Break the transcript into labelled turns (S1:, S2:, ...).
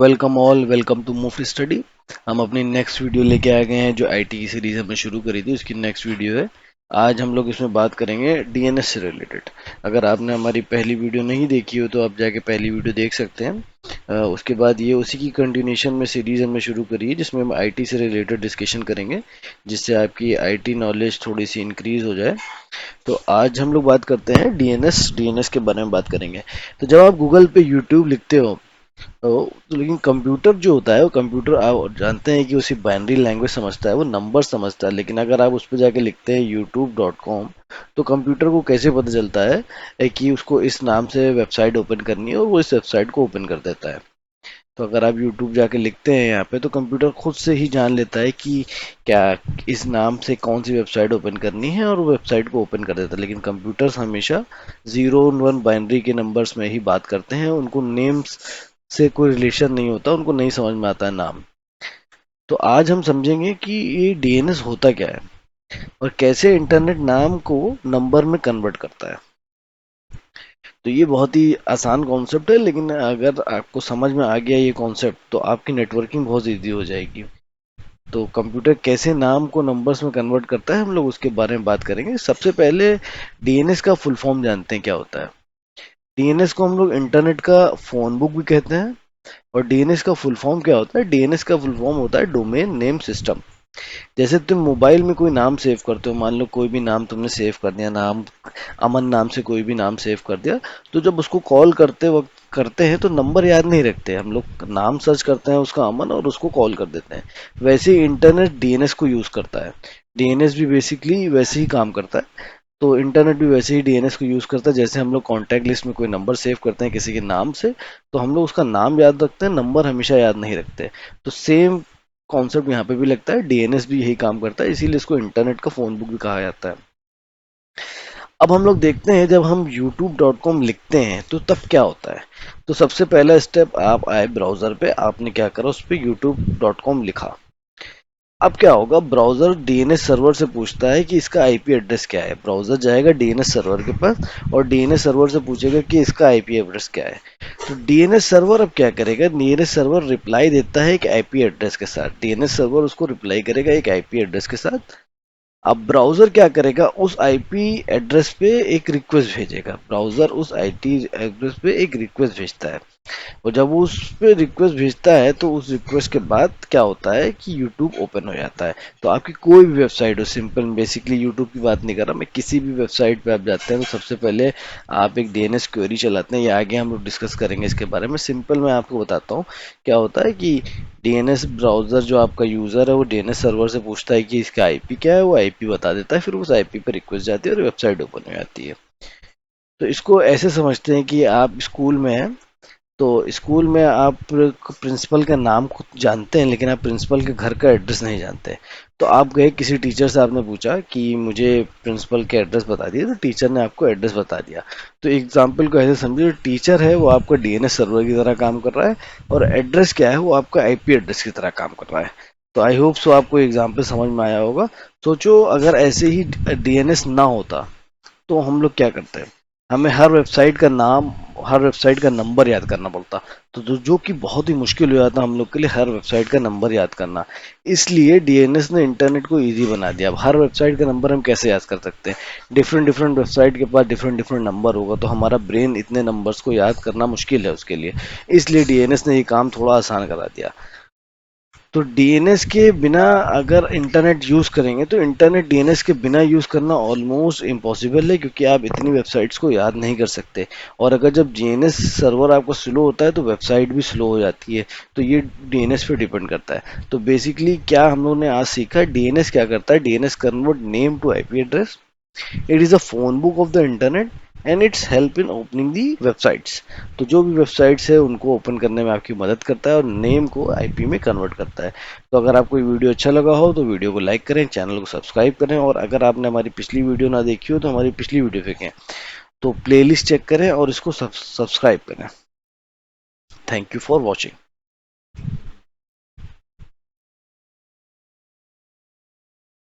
S1: Welcome all, welcome to मुफ्त study. हम अपनी नेक्स्ट वीडियो लेके आ गए हैं जो आईटी की सीरीज हमने शुरू करी थी उसकी नेक्स्ट वीडियो है। आज हम लोग इसमें बात करेंगे डीएनएस से रिलेटेड। अगर आपने हमारी पहली वीडियो नहीं देखी हो तो आप जाके पहली वीडियो देख सकते हैं। उसके बाद ये उसी की कंटिन्यूशन में सीरीज हमने शुरू करी है जिसमें हम आईटी से रिलेटेड डिस्कशन करेंगे, जिससे आपकी आईटी नॉलेज थोड़ी सी इंक्रीज हो जाए। तो आज हम लोग बात करते हैं डीएनएस के बारे में बात करेंगे। तो जब आप गूगल पे यूट्यूब लिखते हो तो लेकिन कंप्यूटर जो होता है वो कंप्यूटर आप जानते हैं कि उसी बाइनरी लैंग्वेज समझता है, वो नंबर समझता है। लेकिन अगर आप उस पर जाके लिखते हैं youtube.com तो कंप्यूटर को कैसे पता चलता है कि उसको इस नाम से वेबसाइट ओपन करनी है और वो इस वेबसाइट को ओपन कर देता है। तो अगर आप YouTube जाके लिखते हैं यहाँ पे तो कंप्यूटर खुद से ही जान लेता है कि क्या इस नाम से कौन सी वेबसाइट ओपन करनी है और वो वेबसाइट को ओपन कर देता है। लेकिन कंप्यूटर्स हमेशा 0 और 1 बाइनरी के नंबर्स में ही बात करते हैं, उनको नेम्स से कोई रिलेशन नहीं होता, उनको नहीं समझ में आता है नाम। तो आज हम समझेंगे कि ये डीएनएस होता क्या है और कैसे इंटरनेट नाम को नंबर में कन्वर्ट करता है। तो ये बहुत ही आसान कॉन्सेप्ट है, लेकिन अगर आपको समझ में आ गया ये कॉन्सेप्ट तो आपकी नेटवर्किंग बहुत ईजी हो जाएगी। तो कंप्यूटर कैसे नाम को नंबर्स में कन्वर्ट करता है हम लोग उसके बारे में बात करेंगे। सबसे पहले डीएनएस का फुल फॉर्म जानते हैं क्या होता है। डीएनएस को हम लोग इंटरनेट का फोन बुक भी कहते हैं। और डीएनएस का फुल फॉर्म क्या होता है? डीएनएस का फुल फॉर्म होता है डोमेन नेम सिस्टम। जैसे तुम मोबाइल में कोई नाम सेव करते हो, मान लो कोई भी नाम तुमने सेव कर दिया, नाम अमन नाम से कोई भी नाम सेव कर दिया, तो जब उसको कॉल करते वक्त करते हैं तो नंबर याद नहीं रखते, हम लोग नाम सर्च करते हैं उसका अमन और उसको कॉल कर देते हैं। वैसे ही इंटरनेट डीएनएस को यूज करता है। डीएनएस भी बेसिकली वैसे ही काम करता है। तो इंटरनेट भी वैसे ही डीएनएस को यूज करता है। जैसे हम लोग कॉन्टैक्ट लिस्ट में कोई नंबर सेव करते हैं किसी के नाम से, तो हम लोग उसका नाम याद रखते हैं, नंबर हमेशा याद नहीं रखते। तो सेम कॉन्सेप्ट यहाँ पे भी लगता है, डीएनएस भी यही काम करता है, इसीलिए इसको इंटरनेट का फोन बुक भी कहा जाता है। अब हम लोग देखते हैं जब हम youtube.com लिखते हैं तो तब क्या होता है। तो सबसे पहला स्टेप, आप आए ब्राउजर पे, आपने क्या करा, उस पर youtube.com लिखा। अब क्या होगा, ब्राउजर डीएनएस सर्वर से पूछता है कि इसका आईपी एड्रेस क्या है। ब्राउजर जाएगा डीएनएस सर्वर के पास और डीएनएस सर्वर से पूछेगा कि इसका आईपी एड्रेस क्या है। तो डीएनएस सर्वर अब क्या करेगा, डीएनएस सर्वर रिप्लाई देता है एक आईपी एड्रेस के साथ। डीएनएस सर्वर उसको रिप्लाई करेगा एक आईपी एड्रेस के साथ। अब ब्राउजर क्या करेगा, उस आईपी एड्रेस पे एक रिक्वेस्ट भेजेगा। ब्राउजर उस आईपी एड्रेस पे एक रिक्वेस्ट भेजता है और जब वो उस पे रिक्वेस्ट भेजता है तो उस रिक्वेस्ट के बाद क्या होता है कि यूट्यूब ओपन हो जाता है। तो आपकी कोई भी वेबसाइट हो, सिंपल बेसिकली यूट्यूब की बात नहीं कर रहा मैं, किसी भी वेबसाइट पे आप जाते हैं तो सबसे पहले आप एक डीएनएस क्वेरी चलाते हैं। ये आगे हम लोग डिस्कस करेंगे इसके बारे में। सिंपल मैं आपको बताता हूँ क्या होता है कि डीएनएस ब्राउजर जो आपका यूजर है वो डीएनएस सर्वर से पूछता है कि इसका आईपी क्या है, वो आईपी बता देता है, फिर उस आईपी पर रिक्वेस्ट जाती है और वेबसाइट ओपन हो जाती है। तो इसको ऐसे समझते हैं कि आप स्कूल में हैं, तो स्कूल में आप प्रिंसिपल का नाम खुद जानते हैं लेकिन आप प्रिंसिपल के घर का एड्रेस नहीं जानते। तो आप गए किसी टीचर से, आपने पूछा कि मुझे प्रिंसिपल के एड्रेस बता दिए, तो टीचर ने आपको एड्रेस बता दिया। तो एग्जाम्पल को ऐसे समझिए, टीचर है वो आपका डीएनएस सर्वर की तरह काम कर रहा है और एड्रेस क्या है, वो आपका आईपी एड्रेस की तरह काम कर रहा है। तो आई होप सो आपको एग्जाम्पल समझ में आया होगा। सोचो अगर ऐसे ही डीएनएस ना होता तो हम लोग क्या करते हैं, हमें हर वेबसाइट का नाम, हर वेबसाइट का नंबर याद करना पड़ता। तो जो कि बहुत ही मुश्किल हो जाता हम लोग के लिए, हर वेबसाइट का नंबर याद करना। इसलिए डीएनएस ने इंटरनेट को इजी बना दिया। अब हर वेबसाइट का नंबर हम कैसे याद कर सकते हैं, डिफरेंट डिफरेंट वेबसाइट के पास डिफरेंट डिफरेंट नंबर होगा, तो हमारा ब्रेन इतने नंबर्स को याद करना मुश्किल है उसके लिए। इसलिए डीएनएस ने ये काम थोड़ा आसान करा दिया। तो डीएनएस के बिना अगर इंटरनेट यूज़ करेंगे तो इंटरनेट डीएनएस के बिना यूज़ करना ऑलमोस्ट इम्पॉसिबल है, क्योंकि आप इतनी वेबसाइट्स को याद नहीं कर सकते। और अगर जब डीएनएस सर्वर आपका स्लो होता है तो वेबसाइट भी स्लो हो जाती है। तो ये डीएनएस पे डिपेंड करता है। तो बेसिकली क्या हम लोगों ने आज सीखा, डीएनएस क्या करता है, DNS convert name to IP address. It is a phone book of the internet and its help in opening the websites. तो जो भी वेबसाइट्स है उनको ओपन करने में आपकी मदद करता है और नेम को आईपी में कन्वर्ट करता है। तो अगर आपको ये वीडियो अच्छा लगा हो तो वीडियो को लाइक करें, चैनल को सब्सक्राइब करें, और अगर आपने हमारी पिछली वीडियो ना देखी हो तो हमारी पिछली वीडियो देखें। तो प्लेलिस्ट चेक करें और इसको सब्सक्राइब करें। Thank you for watching.